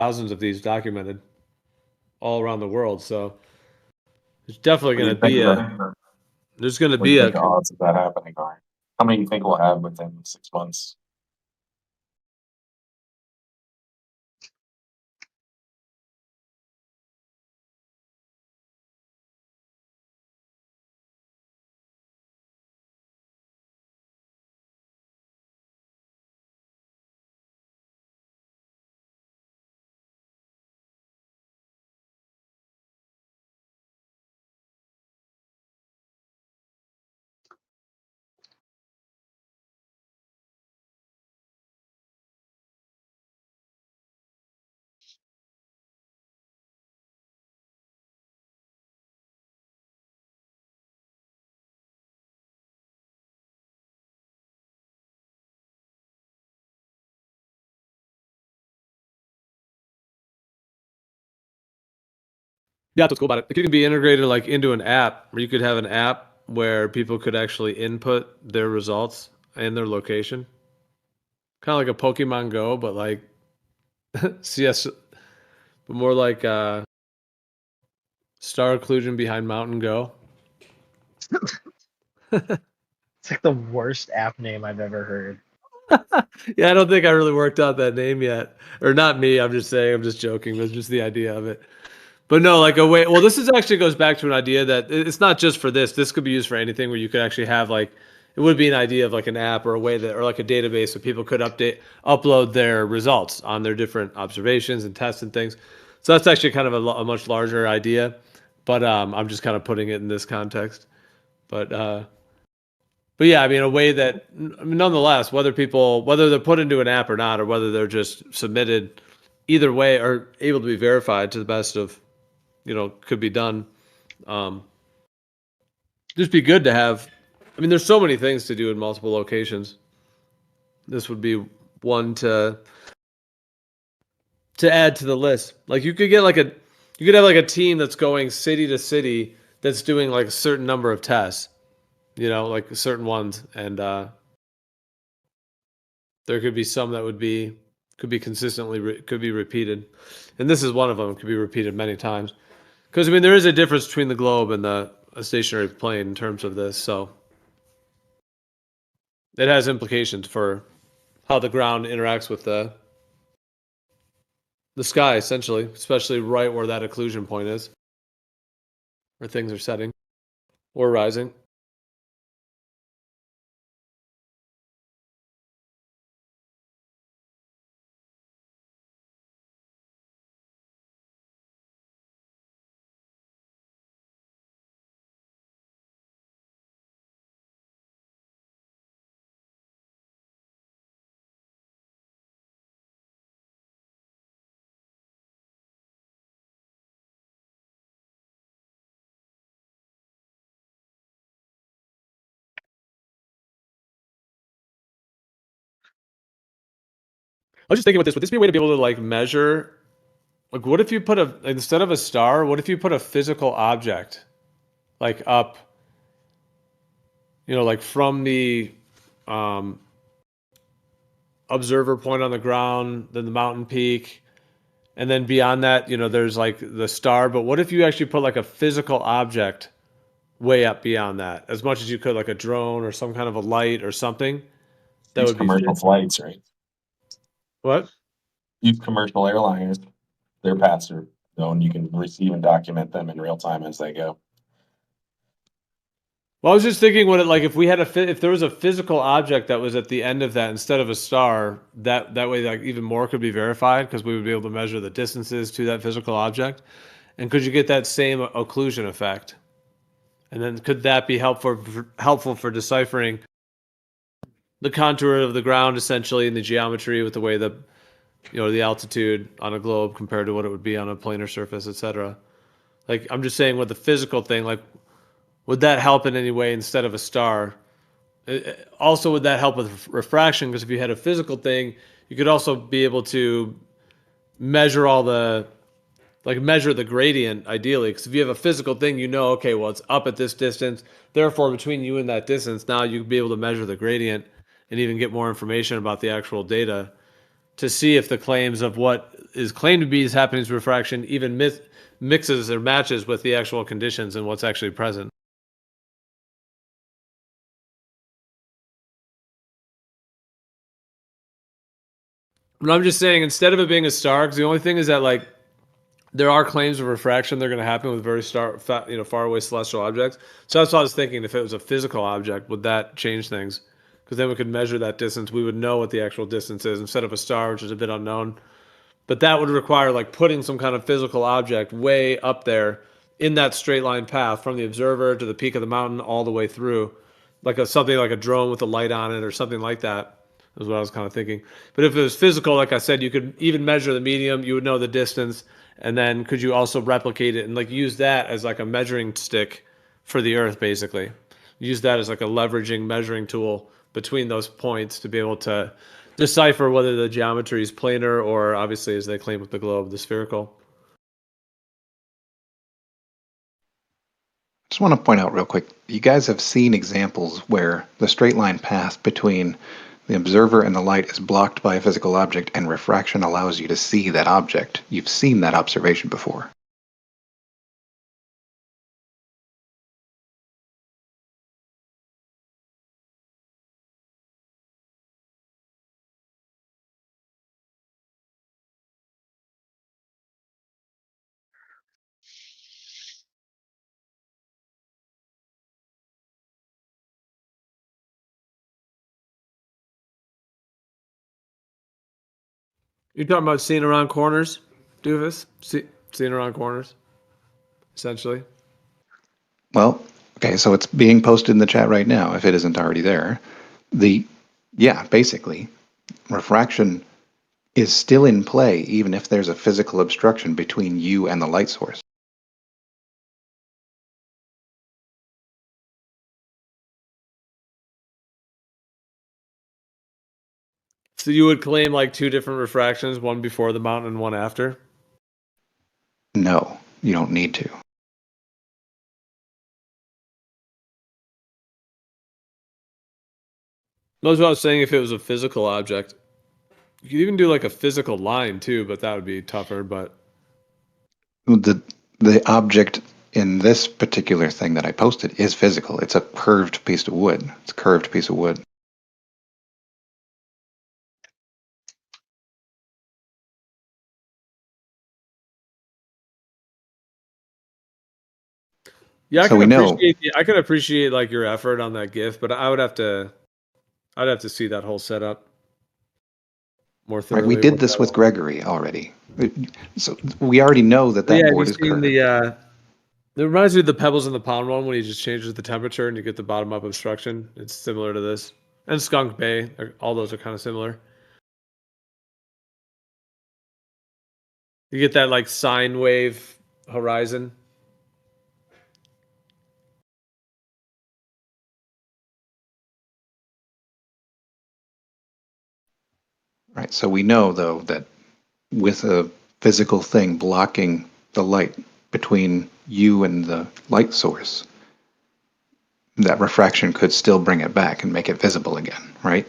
thousands of these documented all around the world. So there's definitely What do going you to think be of a the, there's going to what do you be think a the odds of that happening are? How many do you think we'll have within 6 months? yeah, that's what's cool about it. It can be integrated like into an app where you could have an app where people could actually input their results and their location. Kind of like a Pokemon Go, but like CS, but more like star occlusion behind Mountain Go. It's like the worst app name I've ever heard. Yeah, I don't think I really worked out that name yet. Or not me, I'm just saying, I'm just joking. That's just the idea of it. But no, like a way. Well, this is actually goes back to an idea that it's not just for this. This could be used for anything where you could actually have like it would be an idea of like an app or a way that or like a database so people could upload their results on their different observations and tests and things. So that's actually kind of a much larger idea, but I'm just kind of putting it in this context. But but yeah, I mean a way that I mean, nonetheless, whether they're put into an app or not, or whether they're just submitted, either way are able to be verified to the best of could be done. Um, just be good to have. I mean, there's so many things to do in multiple locations. This would be one to add to the list. Like you could have like a team that's going city to city that's doing like a certain number of tests, like certain ones, and there could be some that could be consistently could be repeated, and this is one of them. Could be repeated many times because I mean there is a difference between the globe and the a stationary plane in terms of this, so it has implications for how the ground interacts with the sky, essentially, especially right where that occlusion point is, where things are setting or rising. I was just thinking about this. Would this be a way to be able to like measure? Like, what if you put instead of a star? What if you put a physical object like up? Like from the um, observer point on the ground, then the mountain peak, and then beyond that, there's like the star. But what if you actually put like a physical object way up beyond that, as much as you could, like a drone or some kind of a light or something that Use would be commercial flights, right? what? Use commercial airliners. Their paths are known. You can receive and document them in real time as they go. Well, I was just thinking, what it like if we had if there was a physical object that was at the end of that instead of a star, that way like even more could be verified because we would be able to measure the distances to that physical object, and could you get that same occlusion effect? And then could that be helpful for deciphering the contour of the ground essentially in the geometry with the way the altitude on a globe compared to what it would be on a planar surface, etc. Like I'm just saying with the physical thing, like would that help in any way instead of a star? Also, would that help with refraction? Because if you had a physical thing, you could also be able to measure all the measure the gradient ideally. Because if you have a physical thing, okay, well it's up at this distance. Therefore, between you and that distance, now you'd be able to measure the gradient and even get more information about the actual data to see if the claims of what is claimed to be happening with refraction even mixes or matches with the actual conditions and what's actually present. But I'm just saying, instead of it being a star, because the only thing is that like there are claims of refraction that are going to happen with very far away celestial objects. So that's what I was thinking. If it was a physical object, would that change things? Because then we could measure that distance. We would know what the actual distance is instead of a star, which is a bit unknown. But that would require like putting some kind of physical object way up there in that straight line path from the observer to the peak of the mountain all the way through, like something like a drone with a light on it or something like that. Is what I was kind of thinking. But if it was physical, like I said, you could even measure the medium. You would know the distance, and then could you also replicate it and like use that as like a measuring stick for the Earth, basically? Use that as like a leveraging measuring tool between those points to be able to decipher whether the geometry is planar or, obviously, as they claim with the globe, the spherical. Just want to point out real quick, you guys have seen examples where the straight line path between the observer and the light is blocked by a physical object and refraction allows you to see that object. You've seen that observation before. You're talking about seeing around corners, Doofus? Seeing around corners, essentially. Well, okay, so it's being posted in the chat right now if it isn't already there. Basically, refraction is still in play even if there's a physical obstruction between you and the light source. So you would claim like two different refractions, one before the mountain and one after? No, you don't need to. That's what I was saying. If it was a physical object, you could even do like a physical line too, but that would be tougher. But The object in this particular thing that I posted is physical. It's a curved piece of wood. It's a curved piece of wood. yeah, So we know, I can appreciate like your effort on that GIF, but I'd have to see that whole setup more right? We thoroughly. did What this that with was. Gregory already. So we already know that But that yeah, have you board is seen curved. the? It reminds me of the pebbles in the pond one when he just changes the temperature and you get the bottom up obstruction. It's similar to this, and Skunk Bay. All those are kind of similar. You get that like sine wave horizon. Right. So we know though that with a physical thing blocking the light between you and the light source, that refraction could still bring it back and make it visible again, right?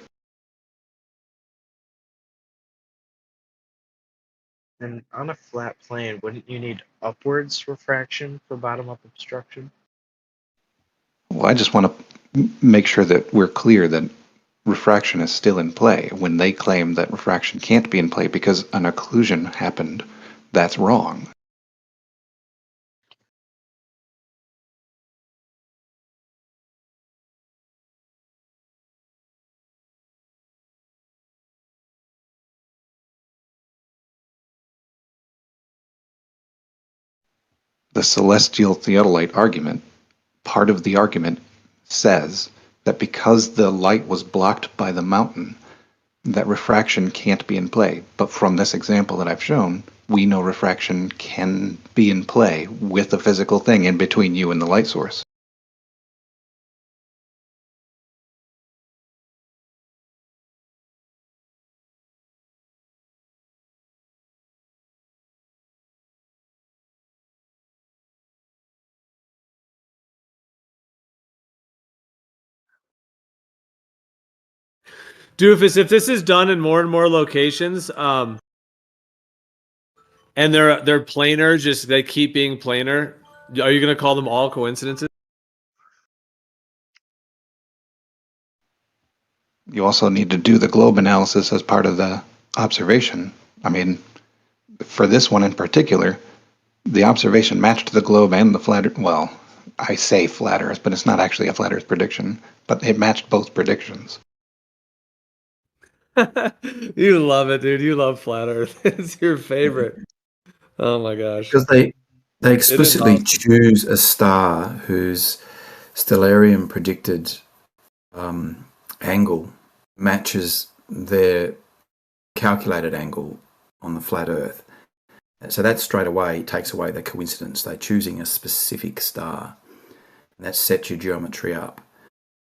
And on a flat plane, wouldn't you need upwards refraction for bottom up obstruction? Well, I just want to make sure that we're clear that refraction is still in play. When they claim that refraction can't be in play because an occlusion happened, that's wrong. The celestial theodolite argument, part of the argument says that because the light was blocked by the mountain, that refraction can't be in play. But from this example that I've shown, we know refraction can be in play with a physical thing in between you and the light source. Doofus, if this is done in more and more locations, and they're planar, just they keep being planar, are you gonna call them all coincidences? You also need to do the globe analysis as part of the observation. I mean, for this one in particular, the observation matched the globe and the flat Earth. Well, I say flat Earth, but it's not actually a flat Earth prediction, but it matched both predictions. You love it, dude. You love flat Earth. It's your favorite. Oh my gosh. Because they It is explicitly awesome. choose a star whose stellarium predicted angle matches their calculated angle on the flat Earth. So that straight away takes away the coincidence. They're choosing a specific star, and that sets your geometry up.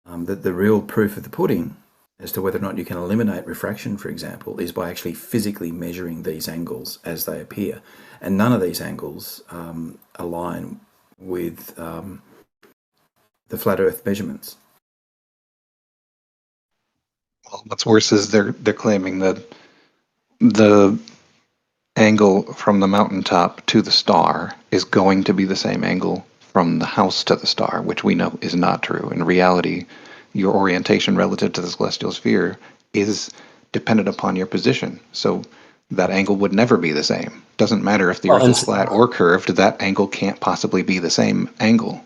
The real proof of the pudding as to whether or not you can eliminate refraction, for example, is by actually physically measuring these angles as they appear. And none of these angles align with the flat Earth measurements. Well, what's worse is they're claiming that the angle from the mountaintop to the star is going to be the same angle from the house to the star, which we know is not true. In reality, your orientation relative to the celestial sphere is dependent upon your position. So that angle would never be the same. Doesn't matter if the Earth is flat or curved, that angle can't possibly be the same angle.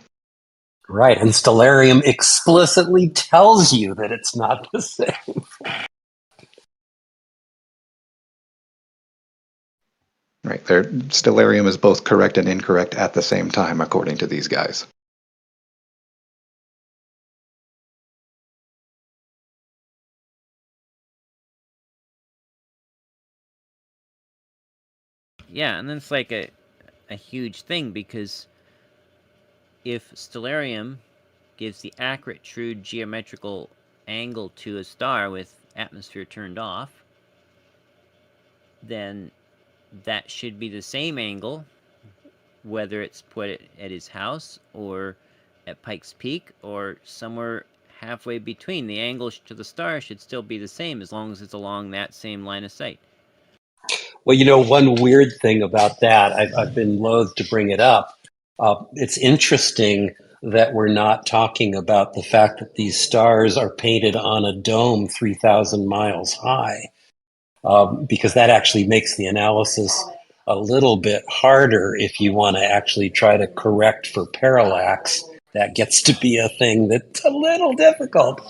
Right, and stellarium explicitly tells you that it's not the same. Right, their stellarium is both correct and incorrect at the same time, according to these guys. Yeah, and then it's like a huge thing, because if stellarium gives the accurate, true geometrical angle to a star with atmosphere turned off, then that should be the same angle, whether it's put at his house or at Pike's Peak or somewhere halfway between. The angle to the star should still be the same as long as it's along that same line of sight. Well, one weird thing about that, I've been loath to bring it up. It's interesting that we're not talking about the fact that these stars are painted on a dome 3,000 miles high, because that actually makes the analysis a little bit harder if you want to actually try to correct for parallax. That gets to be a thing that's a little difficult.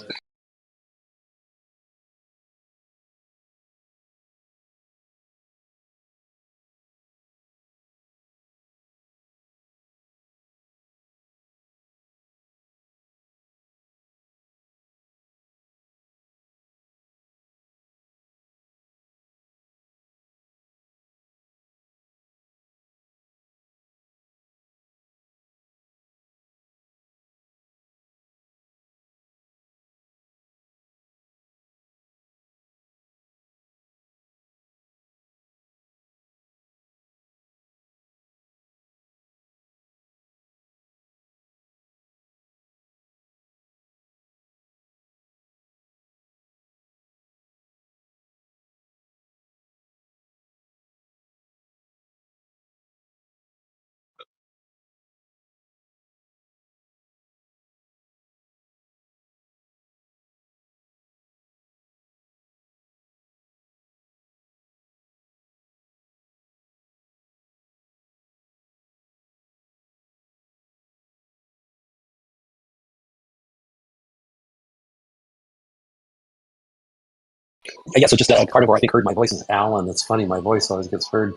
Yeah, so just a carnivore, I think, heard my voice is Alan. It's funny, my voice always gets heard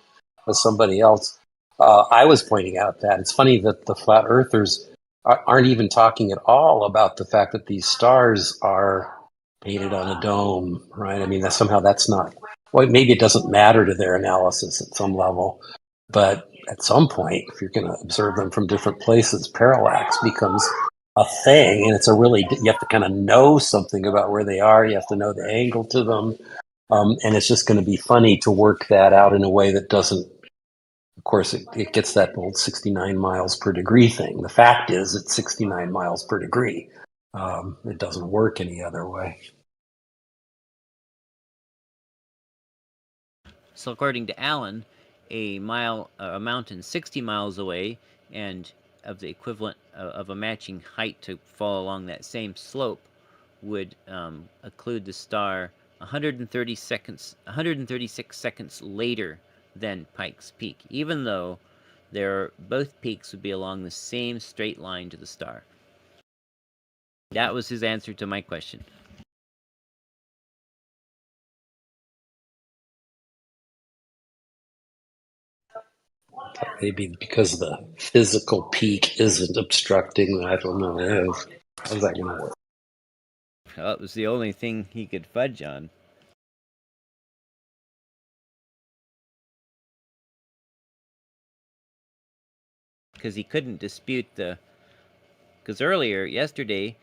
as somebody else. I was pointing out that it's funny that the flat earthers aren't even talking at all about the fact that these stars are painted on a dome, right? I mean, that's not, well, maybe it doesn't matter to their analysis at some level, but at some point, if you're going to observe them from different places, parallax becomes a thing, and you have to kind of know something about where they are. You have to know the angle to them, and it's just going to be funny to work that out in a way that doesn't. Of course, it gets that old 69 miles per degree thing. The fact is, it's 69 miles per degree. It doesn't work any other way. So according to Allen, a mountain 60 miles away and of the equivalent of a matching height to fall along that same slope would occlude the star 136 seconds later than Pike's Peak, even though both peaks would be along the same straight line to the star. That was his answer to my question. Maybe because the physical peak isn't obstructing. I don't know. How's that going to work? Well, it was the only thing he could fudge on. Because he couldn't dispute because earlier, yesterday,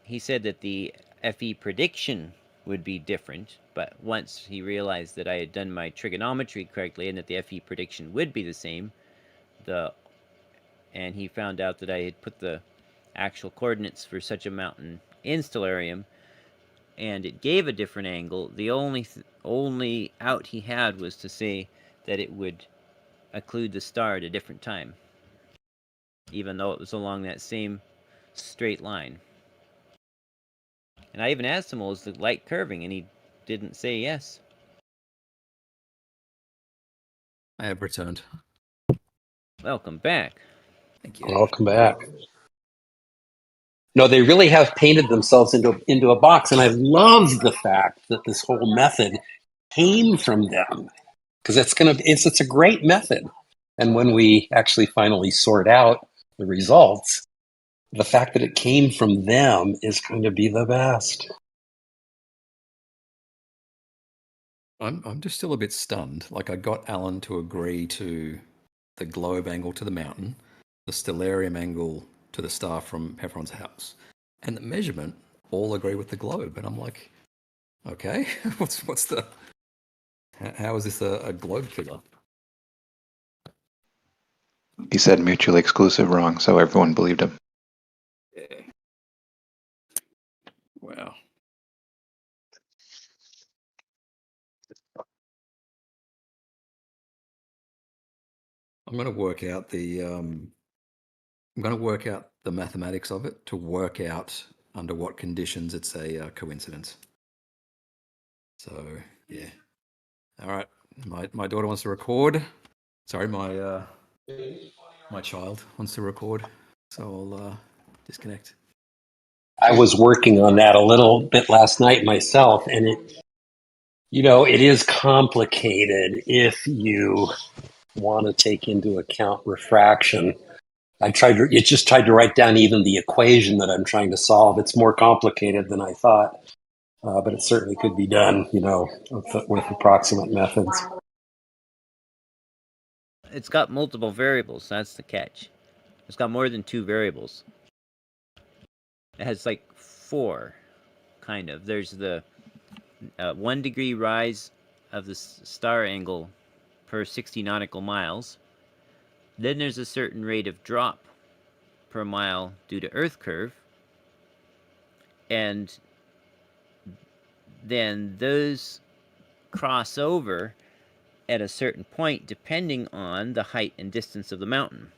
he said that the FE prediction would be different, but once he realized that I had done my trigonometry correctly and that the FE prediction would be the same, and he found out that I had put the actual coordinates for such a mountain in Stellarium, and it gave a different angle, the only out he had was to say that it would occlude the star at a different time, even though it was along that same straight line. And I even asked him, well, is the light curving? And he didn't say yes. I have returned. Welcome back. Thank you. Welcome back. No, they really have painted themselves into a box, and I love the fact that this whole method came from them, because it's a great method. And when we actually finally sort out the results, the fact that it came from them is going to be the best. I'm just still a bit stunned. Like, I got Alan to agree to the globe angle to the mountain, the stellarium angle to the star from Heffron's house, and the measurement all agree with the globe. And I'm like, okay, what's the? How is this a globe figure? He said mutually exclusive wrong, so everyone believed him. Yeah. Wow. I'm going to work out the mathematics of it to work out under what conditions it's a coincidence. So yeah. All right. My daughter wants to record. Sorry, my child wants to record. So I'll disconnect. I was working on that a little bit last night myself, and it is complicated if you want to take into account refraction. It just tried to write down even the equation that I'm trying to solve. It's more complicated than I thought, but it certainly could be done, with approximate methods. It's got multiple variables. That's the catch. It's got more than 2 variables. It has like 4, kind of. There's the 1 degree rise of the star angle per 60 nautical miles. Then there's a certain rate of drop per mile due to Earth curve. And then those cross over at a certain point depending on the height and distance of the mountain.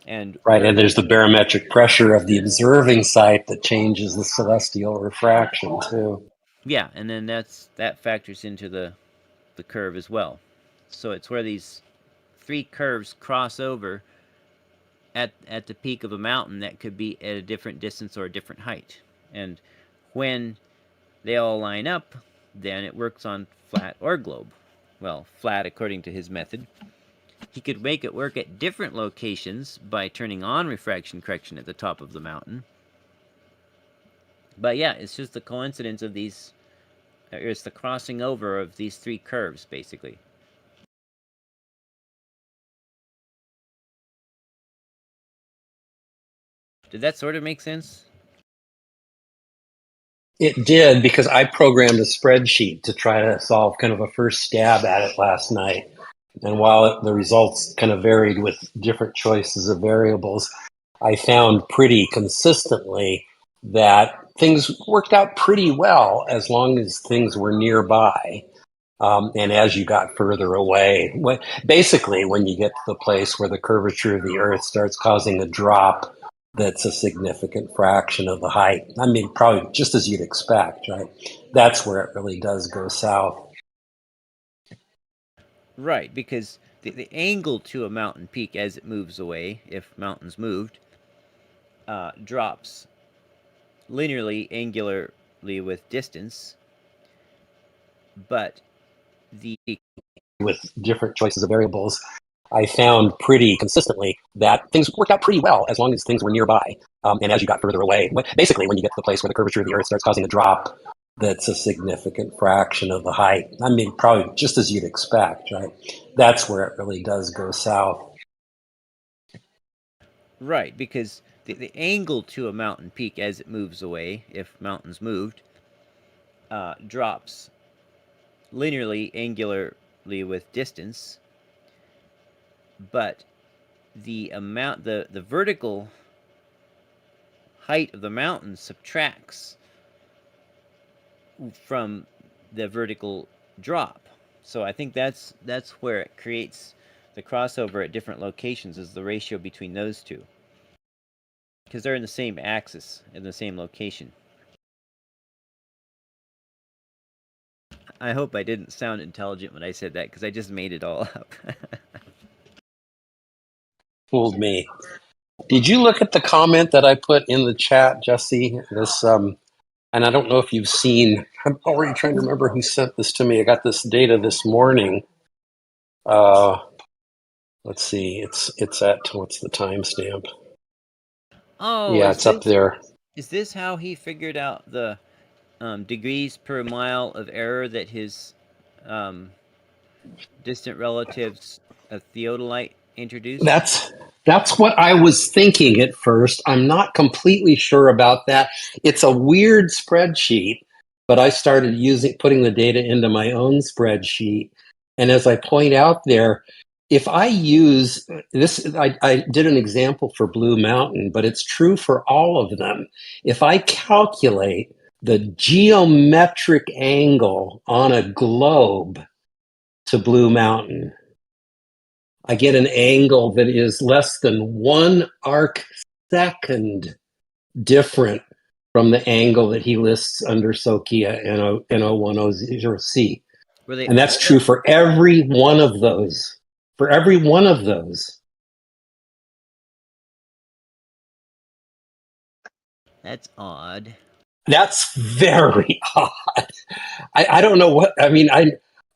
And right, and there's the barometric pressure of the observing site that changes the celestial refraction too. Yeah, and then that factors into the curve as well. So it's where these 3 curves cross over at the peak of a mountain that could be at a different distance or a different height. And when they all line up, then it works on flat or globe. Well, flat according to his method. He could make it work at different locations by turning on refraction correction at the top of the mountain. But yeah, it's just the coincidence of these, or it's the crossing over of these 3 curves, basically. Did that sort of make sense? It did, because I programmed a spreadsheet to try to solve kind of a first stab at it last night. And while the results kind of varied with different choices of variables, I found pretty consistently that things worked out pretty well as long as things were nearby. And as you got further away, basically when you get to the place where the curvature of the Earth starts causing a drop that's a significant fraction of the height. I mean, probably just as you'd expect, right? That's where it really does go south. Right, because the angle to a mountain peak as it moves away, if mountains moved, drops linearly, angularly with distance, but the with different choices of variables, I found pretty consistently that things worked out pretty well as long as things were nearby. And as you got further away, basically when you get to the place where the curvature of the Earth starts causing a drop that's a significant fraction of the height. I mean, probably just as you'd expect, right? That's where it really does go south. right, because the angle to a mountain peak as it moves away, if mountains moved, drops linearly, angularly with distance, but the vertical height of the mountain subtracts from the vertical drop. So I think that's where it creates the crossover at different locations, is the ratio between those two, because they're in the same axis in the same location. I hope I didn't sound intelligent when I said that, because I just made it all up. Fooled me. Did you look at the comment that I put in the chat, Jesse? This, and I don't know if you've seen. I'm already trying to remember who sent this to me. I got this data this morning. Let's see. It's at, what's the timestamp? Oh, Yeah, it's up there. Is this how he figured out the degrees per mile of error that his distant relatives, Theodolite, introduced? That's what I was thinking at first. I'm not completely sure about that. It's a weird spreadsheet, but I started putting the data into my own spreadsheet. And as I point out there, if I use this, I did an example for Blue Mountain, but it's true for all of them. If I calculate the geometric angle on a globe to Blue Mountain, I get an angle that is less than 1 arc second different from the angle that he lists under Sokia N0100C. And that's true for every one of those. For every one of those. That's odd. That's very odd. I don't know what, I mean,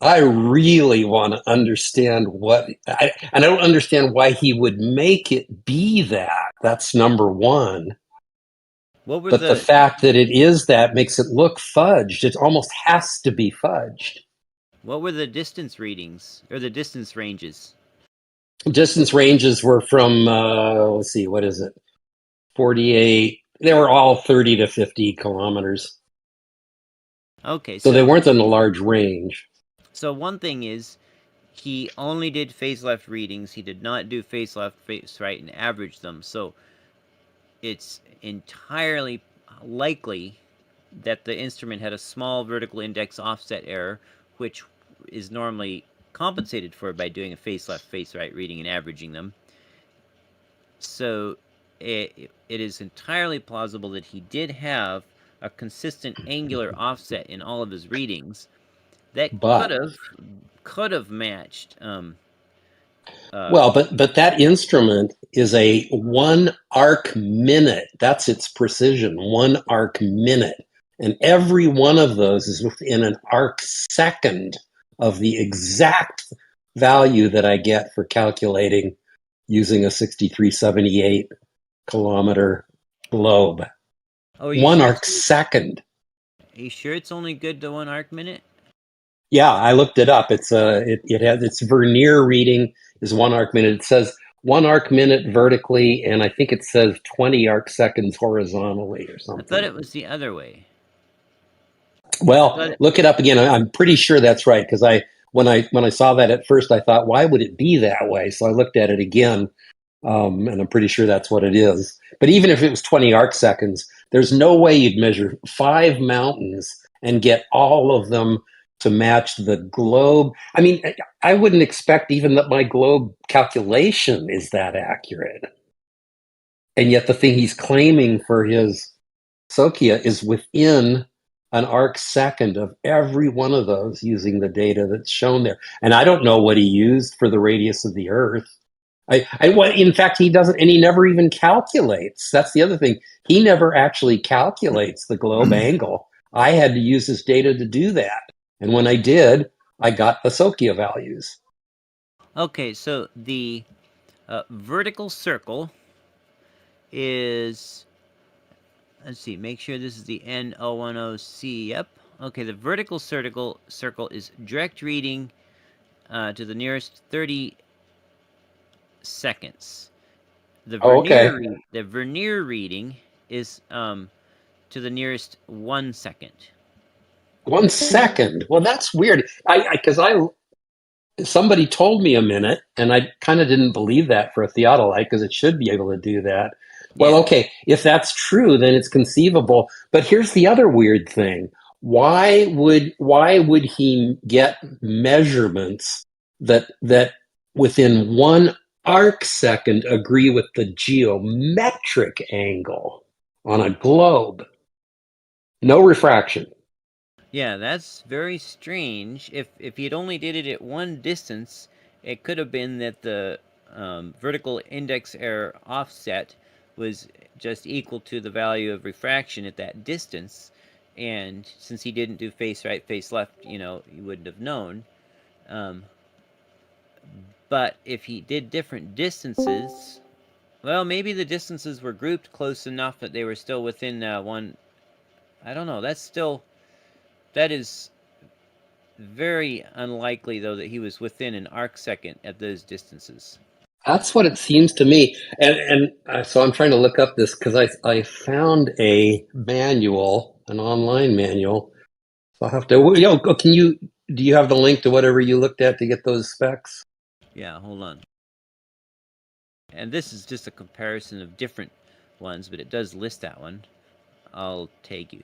I really want to understand and I don't understand why he would make it be that. That's number one. But the fact that it is that makes it look fudged. It almost has to be fudged. What were the distance readings, or the distance ranges? Distance ranges were from, let's see, what is it? 48. They were all 30 to 50 kilometers. Okay. So they weren't in a large range. So one thing is, he only did phase left readings. He did not do phase left, phase right, and average them. So it's entirely likely that the instrument had a small vertical index offset error, which is normally compensated for by doing a face left, face right reading and averaging them. So it is entirely plausible that he did have a consistent angular offset in all of his readings that could have matched. Well, but that instrument is a 1 arc minute. That's its precision, 1 arc minute. And every one of those is within an arc second of the exact value that I get for calculating using a 6378 kilometer globe. Oh, 1 arc second. Are you sure it's only good to 1 arc minute? Yeah, I looked it up. It's it has its vernier reading is 1 arc minute. It says 1 arc minute vertically, and I think it says 20 arc seconds horizontally or something. I thought it was the other way. Well, look it up again. I'm pretty sure that's right, because when I saw that at first, I thought, why would it be that way? So I looked at it again, and I'm pretty sure that's what it is. But even if it was 20 arc seconds, there's no way you'd measure 5 mountains and get all of them to match the globe. I mean, I wouldn't expect even that my globe calculation is that accurate. And yet the thing he's claiming for his Sokia is within an arc second of every one of those using the data that's shown there. And I don't know what he used for the radius of the Earth. In fact, he doesn't, and he never even calculates. That's the other thing. He never actually calculates the globe angle. I had to use his data to do that. And when I did, I got the Sokia values. Okay, so the vertical circle is, let's see, make sure this is the N010C. Yep. Okay, the vertical circle is direct reading to the nearest 30 seconds. The vernier reading is to the nearest 1 second. 1 second. Well, that's weird. Because somebody told me a minute, and I kind of didn't believe that for a Theodolite because it should be able to do that. Well, Yeah. okay, if that's true, then it's conceivable. But here's the other weird thing: why would he get measurements that within 1 arc second agree with the geometric angle on a globe? No refraction. Yeah, that's very strange. If he'd only did it at one distance, it could have been that the vertical index error offset was just equal to the value of refraction at that distance. And since he didn't do face right, face left, you wouldn't have known. But if he did different distances, well, maybe the distances were grouped close enough that they were still within one. I don't know. That is very unlikely, though, that he was within an arc second at those distances. That's what it seems to me. And so I'm trying to look up this because I found a manual, an online manual. So I'll have to, do you have the link to whatever you looked at to get those specs? Yeah, hold on. And this is just a comparison of different ones, but it does list that one. I'll take you.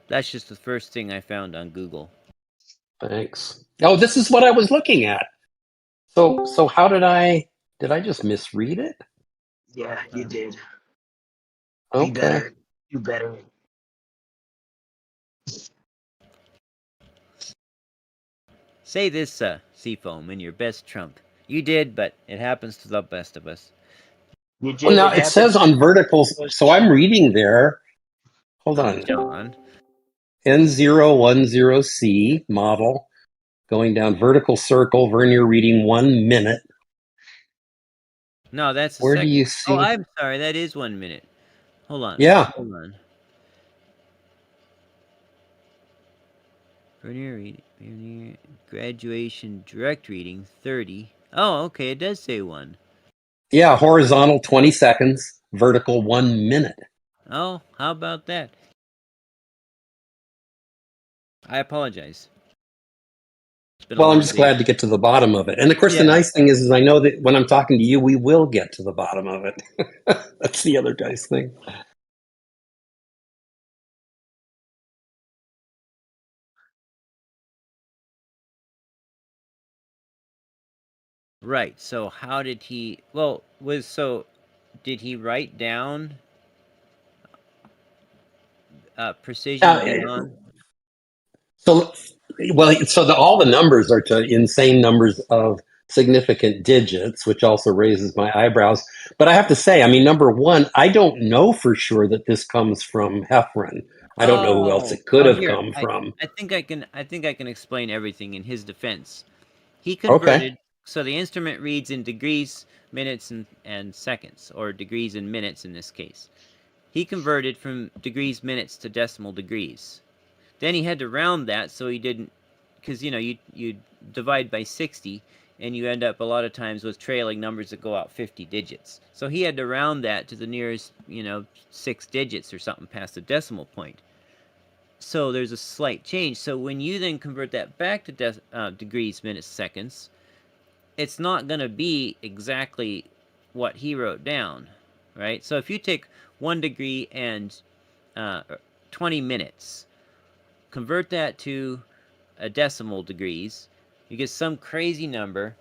That's just the first thing I found on Google. Thanks. Oh, this is what I was looking at. So how did I just misread it? Yeah, you did. Okay. Be better. Do better. Say this, Seafoam, in your best trump. You did, but it happens to the best of us. You did. Well, now it says on verticals, so I'm reading there. Hold on. John. N010C model, going down vertical circle, vernier reading 1 minute. No, that's the Where second. do you see? Oh, I'm sorry. That is 1 minute. Hold on. Yeah. Hold on. Vernier graduation direct reading 30. Oh, okay. It does say 1. Yeah, horizontal 20 seconds, vertical 1 minute. Oh, how about that? I apologize. Well, I'm just glad to get to the bottom of it. And of course, Yeah. the nice thing is I know that when I'm talking to you, we will get to the bottom of it. That's the other nice thing. Right. So how did he? Did he write down precision beyond? So all the numbers are to insane numbers of significant digits, which also raises my eyebrows. But I have to say, I mean, number one, I don't know for sure that this comes from Heffron. I don't know who else it could have Here, come from. I think I can explain everything in his defense. He Okay. converted, so the instrument reads in degrees, minutes, and seconds, or degrees and minutes in this case. He converted from degrees, minutes to decimal degrees. Then he had to round that so he didn't, because you divide by 60 and you end up a lot of times with trailing numbers that go out 50 digits. So he had to round that to the nearest 6 digits or something past the decimal point. So there's a slight change. So when you then convert that back to degrees, minutes, seconds, it's not going to be exactly what he wrote down, right? So if you take 1 degree and 20 minutes. Convert that to a decimal degrees. You get some crazy number,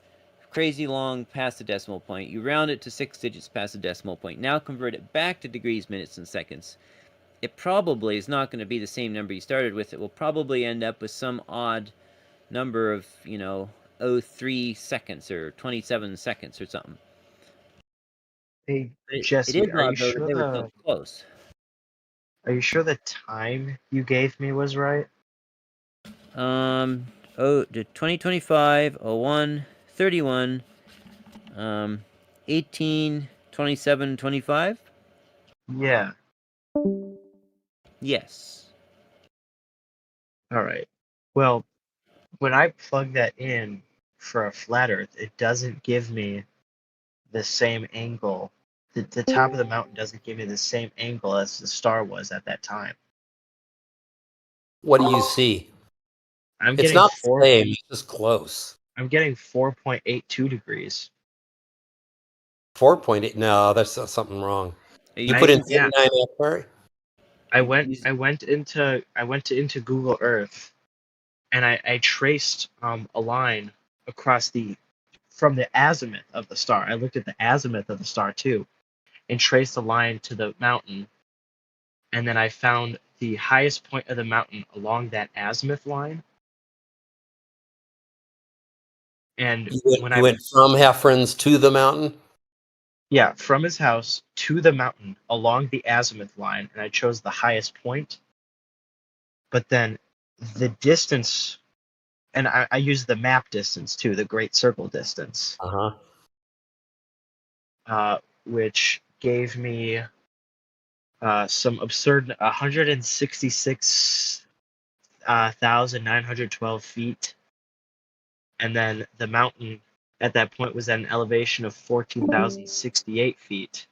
crazy long past the decimal point. You round it to 6 digits past the decimal point. Now convert it back to degrees, minutes, and seconds. It probably is not going to be the same number you started with. It will probably end up with some odd number of, 03 seconds or 27 seconds or something. Hey, It Jesse, is odd though that they were so close. are you sure the time you gave me was right? The 2025 01 31 18 27 25. Yeah. Yes. All right. Well, when I plug that in for a flat Earth, it doesn't give me the same angle. The top of the mountain doesn't give me the same angle as the star was at that time. What do you see? I'm It's getting not the same. It's just close. I'm getting 4.82 degrees. 4.8. No, that's something wrong. Are You you put in using- Yeah. 39 February? I went into Google Earth, and I traced a line across from the azimuth of the star. I looked at the azimuth of the star too, and traced a line to the mountain, and then I found the highest point of the mountain along that azimuth line. And You went from Heffron's to the mountain? yeah, from his house to the mountain along the azimuth line, and I chose the highest point. But then the distance, and I used the map distance too, the Great Circle distance, which gave me some absurd 166,912 feet, and then the mountain at that point was at an elevation of 14,068 feet,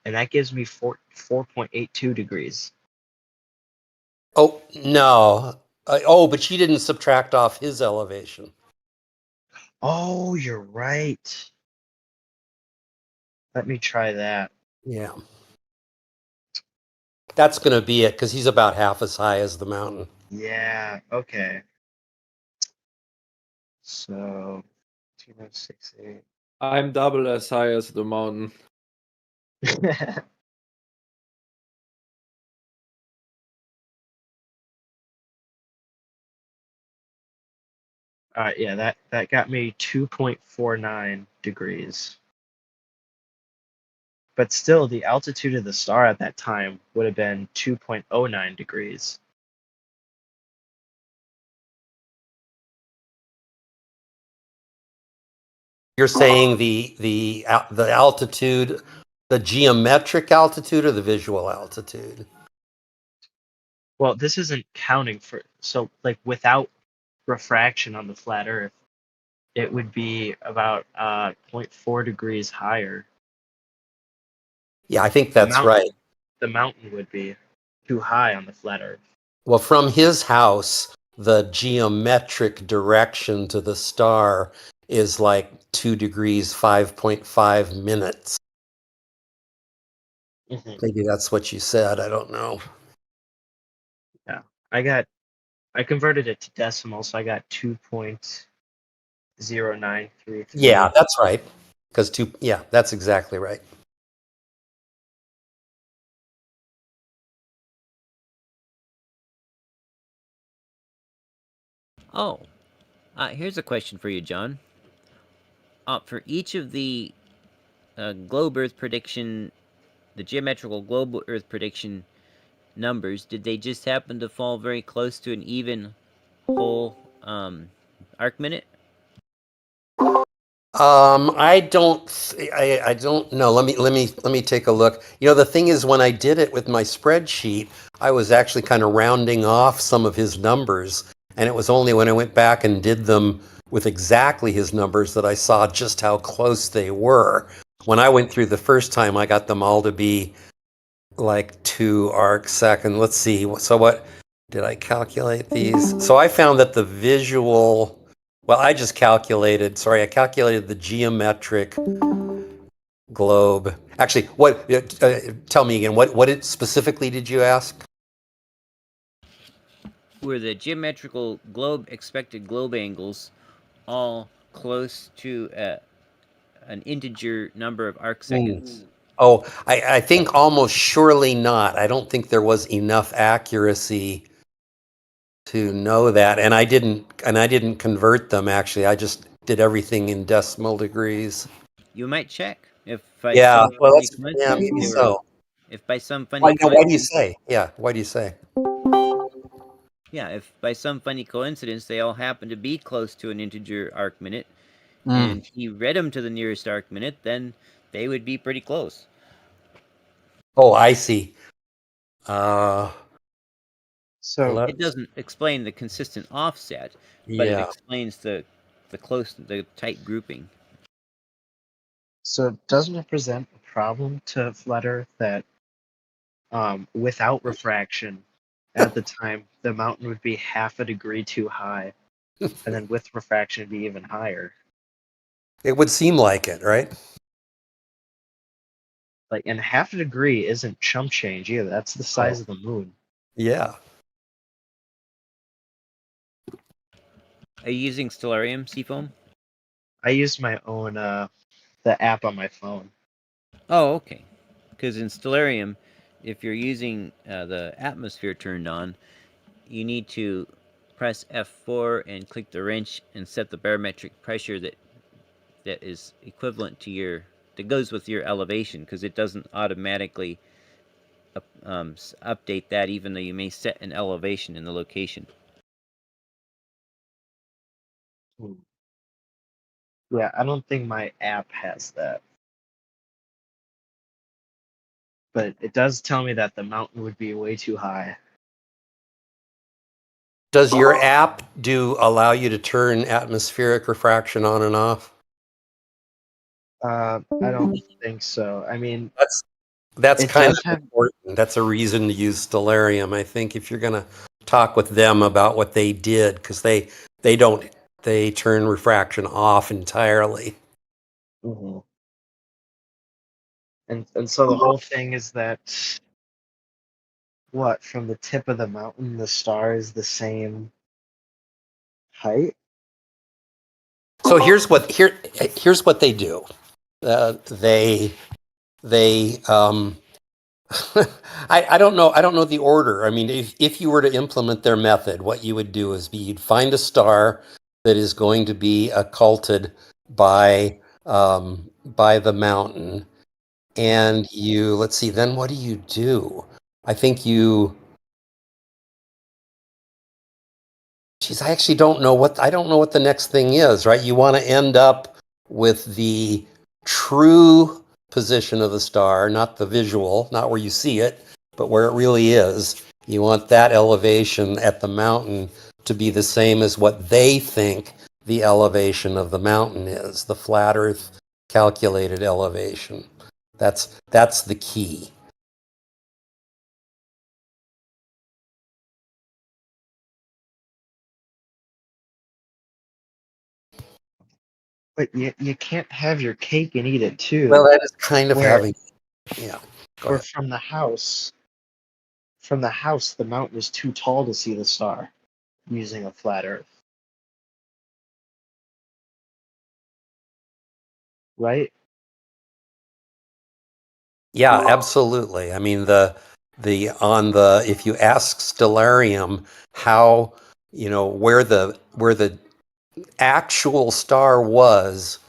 and that gives me 4.82 degrees. Oh, no. But you didn't subtract off his elevation. Oh, you're right. Let me try that. Yeah. That's going to be it because he's about half as high as the mountain. Yeah, okay. So, 2068. I'm double as high as the mountain. Yeah, that got me 2.49 degrees. But still, the altitude of the star at that time would have been 2.09 degrees. You're saying the altitude, the geometric altitude or the visual altitude? Well, this isn't counting for, so like without refraction on the flat Earth, it would be about 0.4 degrees higher. Yeah, I think that's right. The mountain would be too high on the flat Earth. Well, from his house, the geometric direction to the star is like 2 degrees, 5.5 minutes. Mhm. Maybe that's what you said. I don't know. Yeah, I converted it to decimal, so I got 2.0933. Yeah, that's right. That's exactly right. Oh, here's a question for you, John. For each of the globe Earth prediction, the geometrical globe Earth prediction numbers, did they just happen to fall very close to an even whole arc minute? I don't know. Let me take a look. The thing is, when I did it with my spreadsheet, I was actually kind of rounding off some of his numbers, and it was only when I went back and did them with exactly his numbers that I saw just how close they were. When I went through the first time, I got them all to be like 2 arc second. Let's see. So what did I calculate these? So I found that the visual, well, I calculated the geometric globe. Actually, what? Tell me again. What specifically did you ask? Were the geometrical globe expected globe angles all close to an integer number of arc seconds? Oh, I think almost surely not. I don't think there was enough accuracy to know that, and I didn't convert them. Actually, I just did everything in decimal degrees. You might check if by Yeah, some well, funny yeah, coincidence maybe they were. so. If by some funny Why do you coincidence, say? Yeah, why do you say? yeah, if by some funny coincidence they all happen to be close to an integer arc minute, Mm. and he read them to the nearest arc minute, then they would be pretty close. Oh, I see. Uh, So let- It doesn't explain the consistent offset, but it yeah. explains the tight grouping. so doesn't it present a problem to flat Earth that without refraction, at the time the mountain would be half a degree too high, and then with refraction it'd be even higher. It would seem like it, right? Like, and half a degree isn't chump change either. That's the size of the moon. Yeah. Are you using Stellarium, Seafoam? I used my own the app on my phone. Oh, okay. Because in Stellarium, if you're using the atmosphere turned on, you need to press F4 and click the wrench and set the barometric pressure that is equivalent to that goes with your elevation, because it doesn't automatically update that, even though you may set an elevation in the location. Yeah, I don't think my app has that. But it does tell me that the mountain would be way too high. Does your app allow you to turn atmospheric refraction on and off? I don't think so. I mean, That's it kind does of have. important. That's a reason to use Stellarium. I think if you're going to talk with them about what they did, because they turn refraction off entirely. Mhm. And so the whole thing is that what, from the tip of the mountain the star is the same height? So here's what they do. They I don't know the order. I mean, if you were to implement their method, what you would do is you'd find a star that is going to be occulted by the mountain, and let's see, then what do you do? I think geez, I actually I don't know what the next thing is, right? You want to end up with the true position of the star, not the visual, not where you see it, but where it really is. You want that elevation at the mountain to be the same as what they think the elevation of the mountain is, the flat Earth calculated elevation. That's the key. But you can't have your cake and eat it too. Well, that is kind of Where having, yeah. Go where ahead. from the house the mountain is too tall to see the star using a flat Earth. Right? Yeah, absolutely. I mean, if you ask Stellarium how, where the actual star was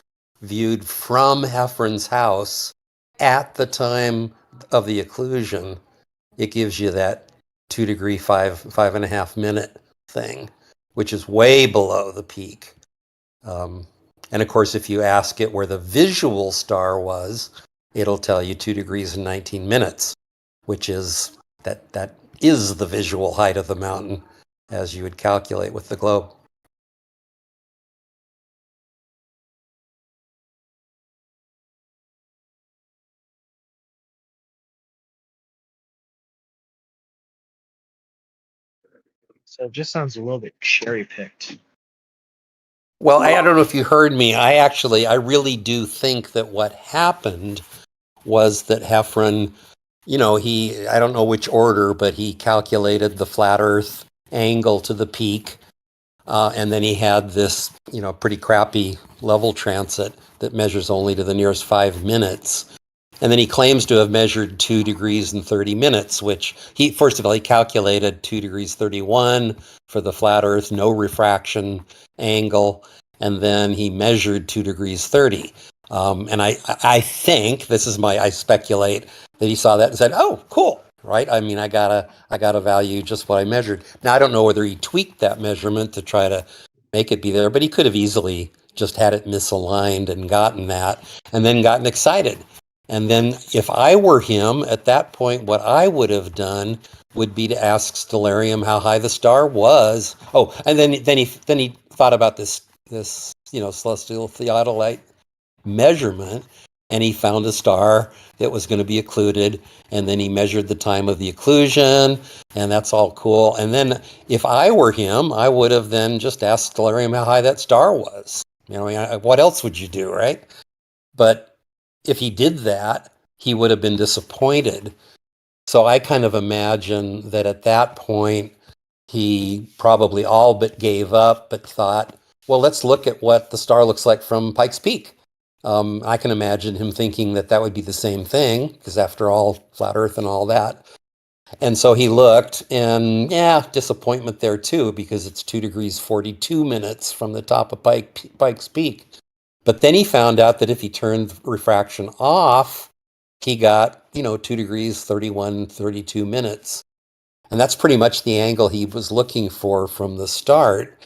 viewed from Heffron's house at the time of the occlusion, it gives you that 2 degree 5.5 minute thing, which is way below the peak. And of course, if you ask it where the visual star was, it'll tell you 2 degrees and 19 minutes, which is that is the visual height of the mountain as you would calculate with the globe. So it just sounds a little bit cherry picked. Well, I don't know if you heard me. I really do think that what happened was that Heffron, I don't know which order, but he calculated the flat Earth angle to the peak. And then he had this, pretty crappy level transit that measures only to the nearest 5 minutes. And then he claims to have measured 2 degrees and 30 minutes, which first of all, he calculated 2 degrees 31 for the flat Earth, no refraction angle. And then he measured 2 degrees 30. And I think, I speculate that he saw that and said, oh, cool, right? I mean, I got a value just what I measured. Now, I don't know whether he tweaked that measurement to try to make it be there, but he could have easily just had it misaligned and gotten that and then gotten excited. And then if I were him at that point, what I would have done would be to ask Stellarium how high the star was. Oh, and then he thought about this celestial theodolite measurement, and he found a star that was going to be occluded, and then he measured the time of the occlusion, and that's all cool. And then if I were him, I would have then just asked Stellarium how high that star was. What else would you do, right? But if he did that, he would have been disappointed. So I kind of imagine that at that point, he probably all but gave up, but thought, well, let's look at what the star looks like from Pikes Peak. I can imagine him thinking that would be the same thing, because after all, flat Earth and all that. And so he looked, and disappointment there too, because it's 2 degrees 42 minutes from the top of Pikes Peak. But then he found out that if he turned refraction off, he got, 2 degrees 31, 32 minutes. And that's pretty much the angle he was looking for from the start.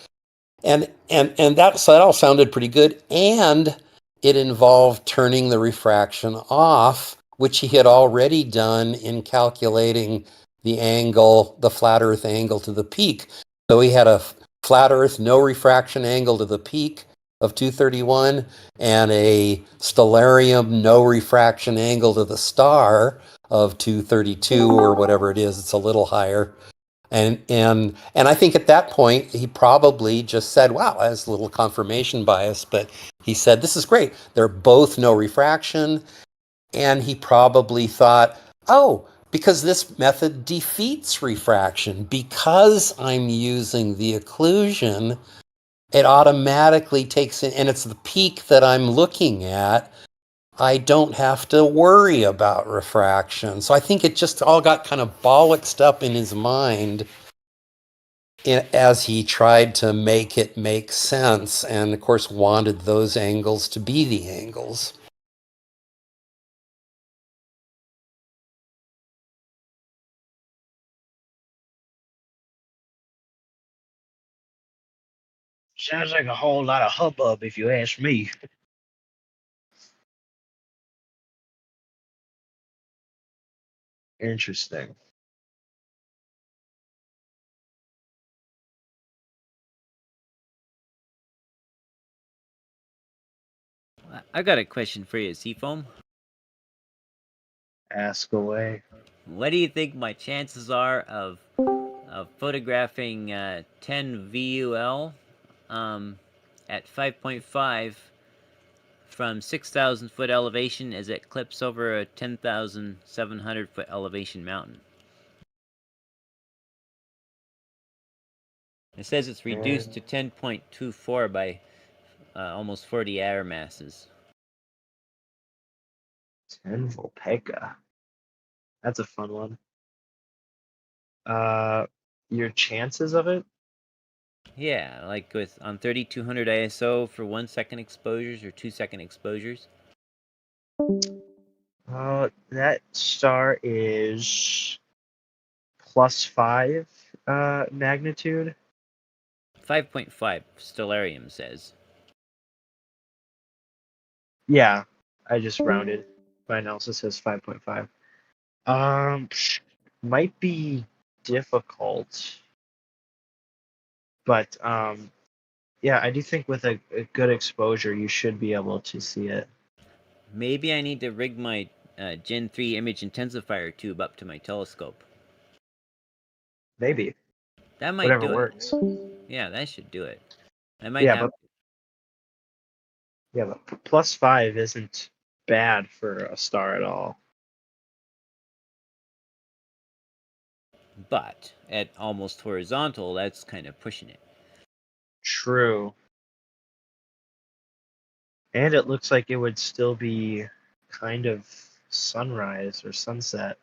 And that all sounded pretty good. And it involved turning the refraction off, which he had already done in calculating the flat Earth angle to the peak. So he had a flat Earth, no refraction angle to the peak of 231 and a stellarium, no refraction angle to the star of 232 or whatever it is. It's a little higher. And I think at that point he probably just said, wow, that's a little confirmation bias, but he said, this is great. They're both no refraction. And he probably thought, oh, because this method defeats refraction, because I'm using the occlusion, it automatically takes in, and it's the peak that I'm looking at. I don't have to worry about refraction. So I think it just all got kind of bollocksed up in his mind as he tried to make it make sense, and of course wanted those angles to be the angles. Sounds like a whole lot of hubbub, if you ask me. Interesting. I got a question for you, Seafoam. Ask away. What do you think my chances are of photographing 10 VUL at 5.5 from 6,000 foot elevation as it clips over a 10,700 foot elevation mountain? It says it's reduced to 10.24 by almost 40 air masses. 10 Volpega. That's a fun one. Your chances of it? Yeah, like on 3200 ISO for 1 second exposures or 2 second exposures. That star is +5 magnitude. 5.5, Stellarium says. Yeah, I just rounded. My analysis says 5.5. Might be difficult, but yeah, I do think with a good exposure, you should be able to see it. Maybe I need to rig my Gen 3 image intensifier tube up to my telescope. Maybe. That might Whatever do works. it. Yeah, that should do it. I might Yeah, have. Yeah, but +5 isn't bad for a star at all. But at almost horizontal, that's kind of pushing it. True. And it looks like it would still be kind of sunrise or sunset.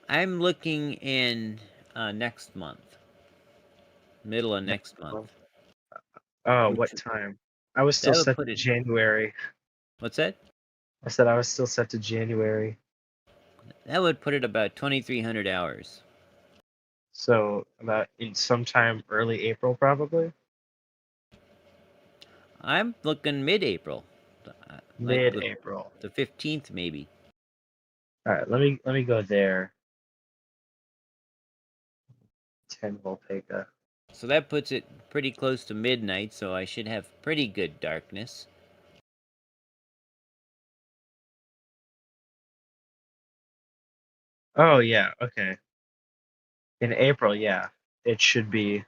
I'm looking in next month, middle of next month. Oh, Which- what time? I was still That would set put to it. January. What's that? I said I was still set to January. That would put it about 2,300 hours. So about in sometime early April, probably. I'm looking mid-April, like Mid-April. the 15th maybe. All right, let me go there. 10 Volpega. So that puts it pretty close to midnight, so I should have pretty good darkness. Oh yeah, okay. In April, yeah, it should be.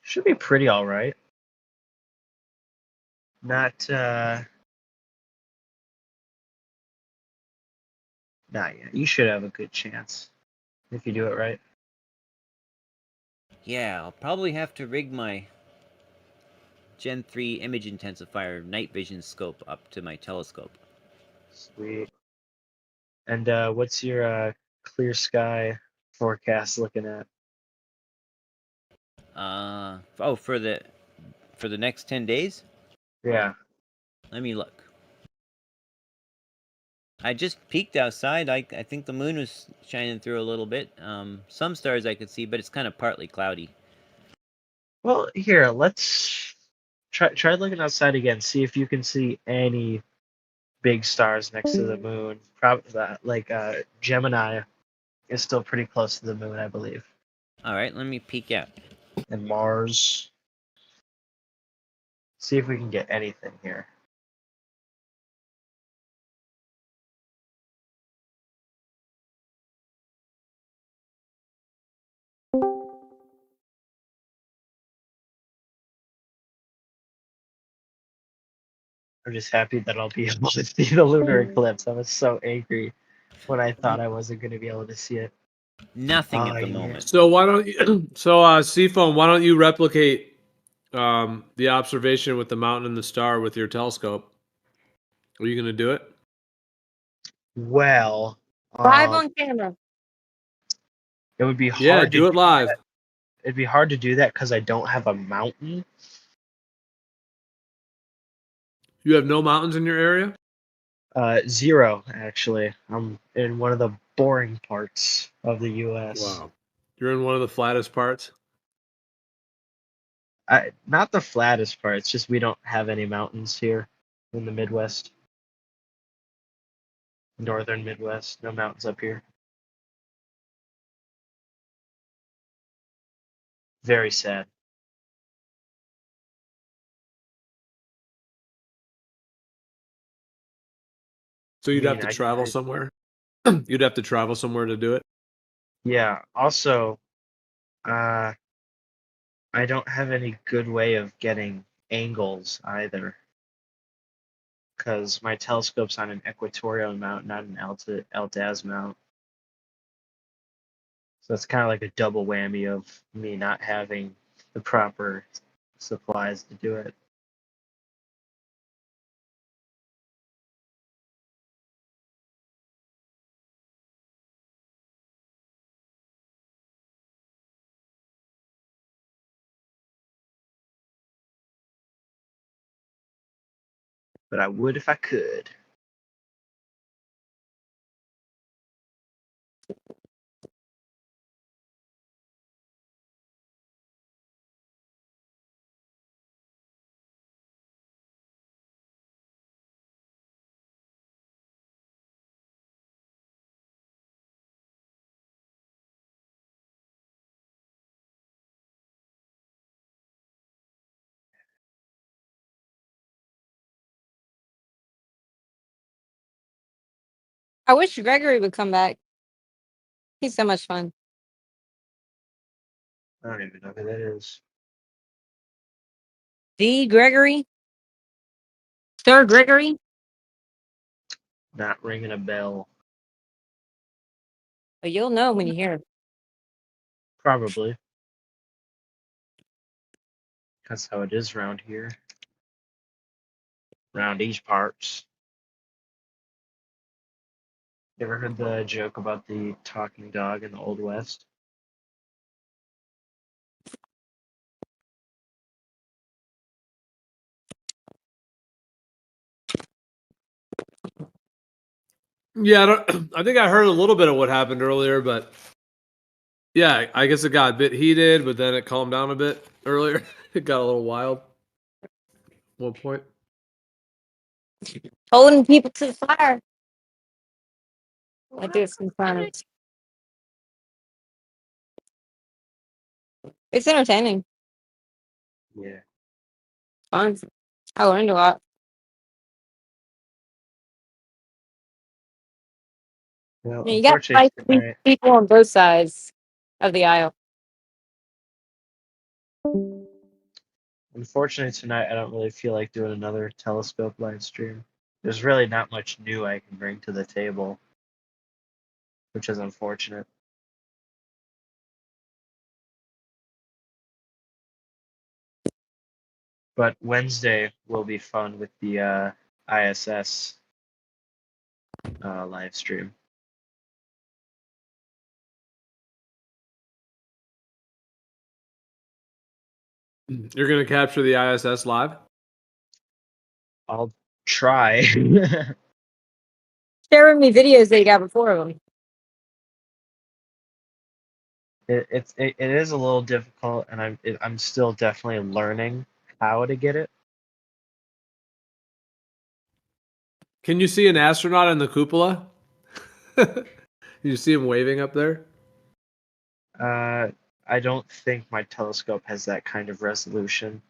Should be pretty all right. Not not yet. You should have a good chance if you do it right. Yeah, I'll probably have to rig my Gen 3 image intensifier night vision scope up to my telescope. Sweet. And what's your clear sky forecast looking at? Oh, for the next 10 days? Yeah. Let me look. I just peeked outside. I think the moon was shining through a little bit. Some stars I could see, but it's kind of partly cloudy. Well, here, let's try looking outside again. See if you can see any big stars next to the moon. Probably that, like Gemini is still pretty close to the moon, I believe. All right, let me peek out. And Mars. See if we can get anything here. I'm just happy that I'll be able to see the lunar eclipse. I was so angry when I thought I wasn't going to be able to see it. Nothing at the yeah. moment. So why don't you, Seafoam, why don't you replicate the observation with the mountain and the star with your telescope? Are you going to do it? Well, Live on camera. it would be Yeah, hard to do it live. that. It'd be hard to do that because I don't have a mountain. You have no mountains in your area? 0 actually. I'm in one of the boring parts of the U.S. Wow. You're in one of the flattest parts? Not the flattest part. It's just we don't have any mountains here in the Midwest, northern Midwest. No mountains up here. Very sad. So you'd have to I travel somewhere? You'd have to travel somewhere to do it? yeah. Also, uh, I don't have any good way of getting angles either, because my telescope's on an equatorial mount, not an Altaz mount. So it's kind of like a double whammy of me not having the proper supplies to do it. But I would if I could. I wish Gregory would come back. He's so much fun. I don't even know who that is. D. Gregory? Sir Gregory? Not ringing a bell. But you'll know when you hear it. Probably. That's how it is around here. Around these parts. You ever heard the joke about the talking dog in the Old West? Yeah, I think I heard a little bit of what happened earlier, but yeah, I guess it got a bit heated, but then it calmed down a bit earlier. It got a little wild. At one point. Holding people to the fire. I do sometimes. It's entertaining. Yeah. Fun. I learned a lot. Well, You got to unfortunately fight these tonight, people on both sides of the aisle. I don't really feel like doing another telescope live stream. There's really not much new I can bring to the table, which is unfortunate. But Wednesday will be fun with the ISS live stream. You're gonna capture the ISS live? I'll try. Share with me videos that you got before of them. It is a little difficult, and I'm still definitely learning how to get it. Can you see an astronaut in the cupola? You see him waving up there? I don't think my telescope has that kind of resolution.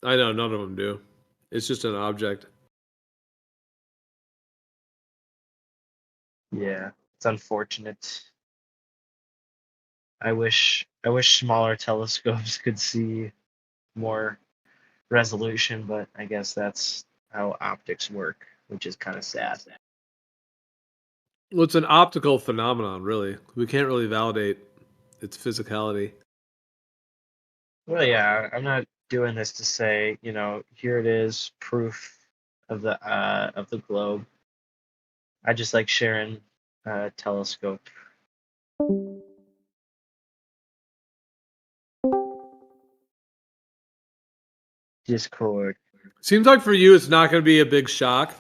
I know none of them do. It's just an object. Yeah, it's unfortunate. I wish smaller telescopes could see more resolution, but I guess that's how optics work, which is kind of sad. Well, it's an optical phenomenon, really. We can't really validate its physicality. Well, yeah, I'm not doing this to say, here it is, proof of the globe. I just like sharing telescope. Discord. Seems like for you, it's not going to be a big shock.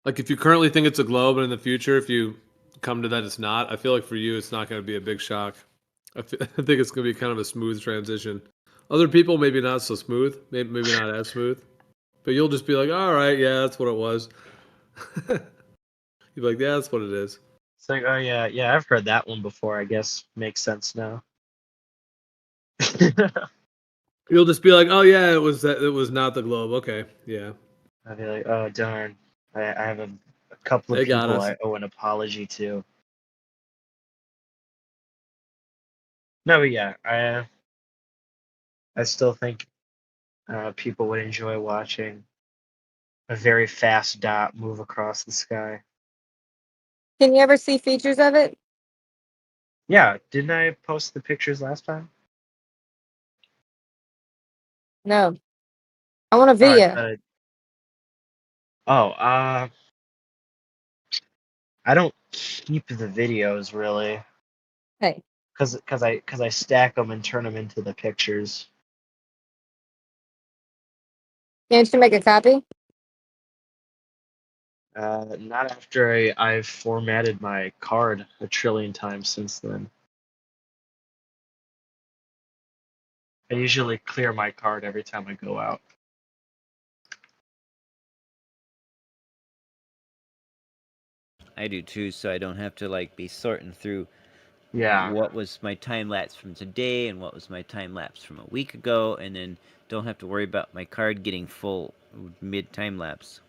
Like if you currently think it's a globe, and in the future, if you come to that it's not, I feel like for you, it's not going to be a big shock. I think it's going to be kind of a smooth transition. Other people, maybe not so smooth, maybe not as smooth, but you'll just be like, all right, yeah, that's what it was. You'd be like, yeah, that's what it is. It's like, oh yeah, I've heard that one before. I guess makes sense now. You'll just be like, oh yeah, it was not the globe. Okay, yeah. I'd be like, oh darn, I have a couple of They got people us. I owe an apology to. No, but yeah, I still think people would enjoy watching a very fast dot move across the sky. Can you ever see features of it? Yeah, didn't I post the pictures last time? No. I want a Oh, video. I don't keep the videos really, Hey, cause I stack them and turn them into the pictures. can't you make a copy? Not after I've formatted my card a trillion times since then. I usually clear my card every time I go out. I do too, so I don't have to like be sorting through Yeah. what was my time lapse from today and what was my time lapse from a week ago, and then don't have to worry about my card getting full mid time lapse.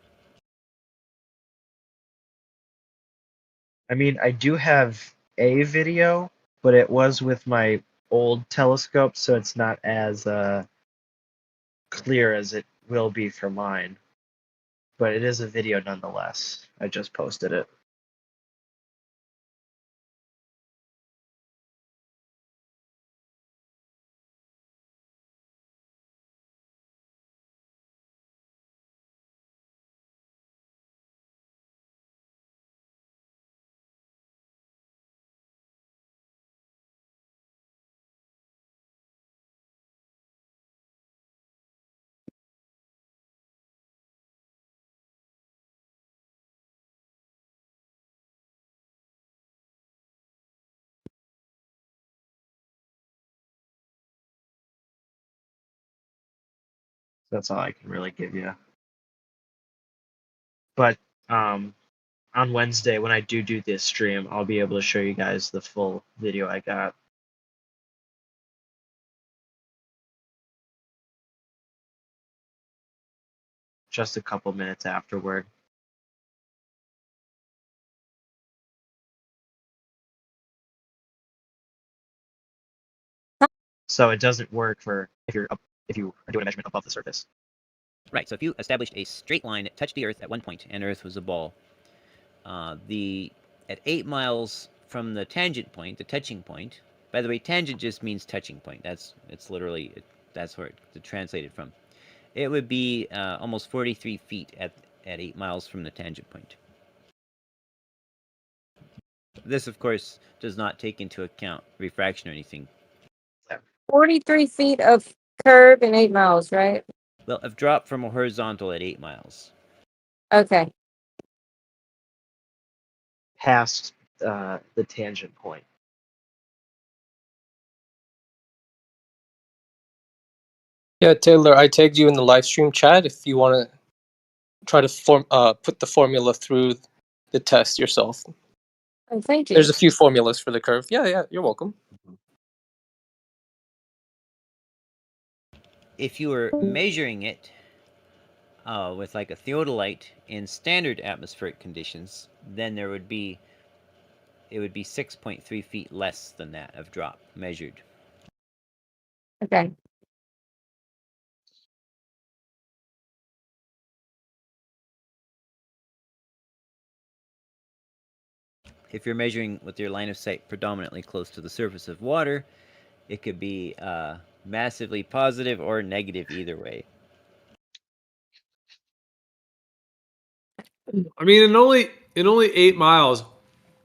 I mean, I do have a video, but it was with my old telescope, so it's not as clear as it will be for mine. But it is a video nonetheless. I just posted it. That's all I can really give you. But on Wednesday, when I do this stream, I'll be able to show you guys the full video I got. Just a couple minutes afterward. So it doesn't work for if you are doing a measurement above the surface. Right. So if you established a straight line that touched the Earth at one point, and Earth was a ball, at 8 miles from the tangent point, the touching point. By the way, tangent just means touching point. That's where it's translated from. It would be almost 43 feet at 8 miles from the tangent point. This, of course, does not take into account refraction or anything. 43 feet of curve in 8 miles, right? Well, I've dropped from a horizontal at 8 miles. Okay. Past the tangent point. Yeah, Taylor, I tagged you in the live stream chat if you want to try to put the formula through the test yourself. Oh, thank you. There's a few formulas for the curve. Yeah, you're welcome. If you were measuring it with like a theodolite in standard atmospheric conditions, then it would be 6.3 feet less than that of drop measured. Okay. If you're measuring with your line of sight predominantly close to the surface of water, it could be massively positive or negative either way. I mean, in only 8 miles,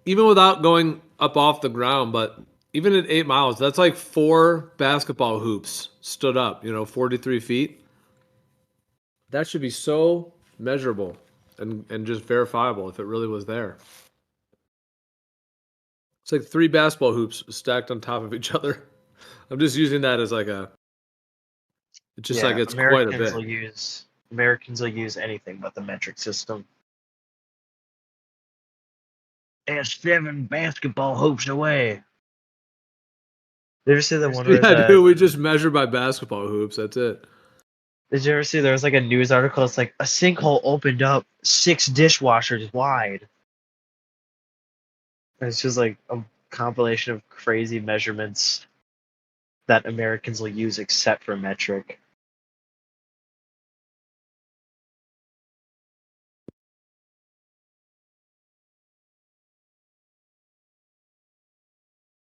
even without going up off the ground, but even at 8 miles, that's like 4 basketball hoops stood up. 43 feet. That should be so measurable and just verifiable if it really was there. It's like 3 basketball hoops stacked on top of each other. I'm just using that as like it's just like it's quite a bit. Americans will use anything but the metric system. And 7 basketball hoops away. Did you ever see the one where Dude, we just measure by basketball hoops. That's it. Did you ever see there was like a news article? It's like a sinkhole opened up 6 dishwashers wide. And it's just like a compilation of crazy measurements that Americans will use except for metric.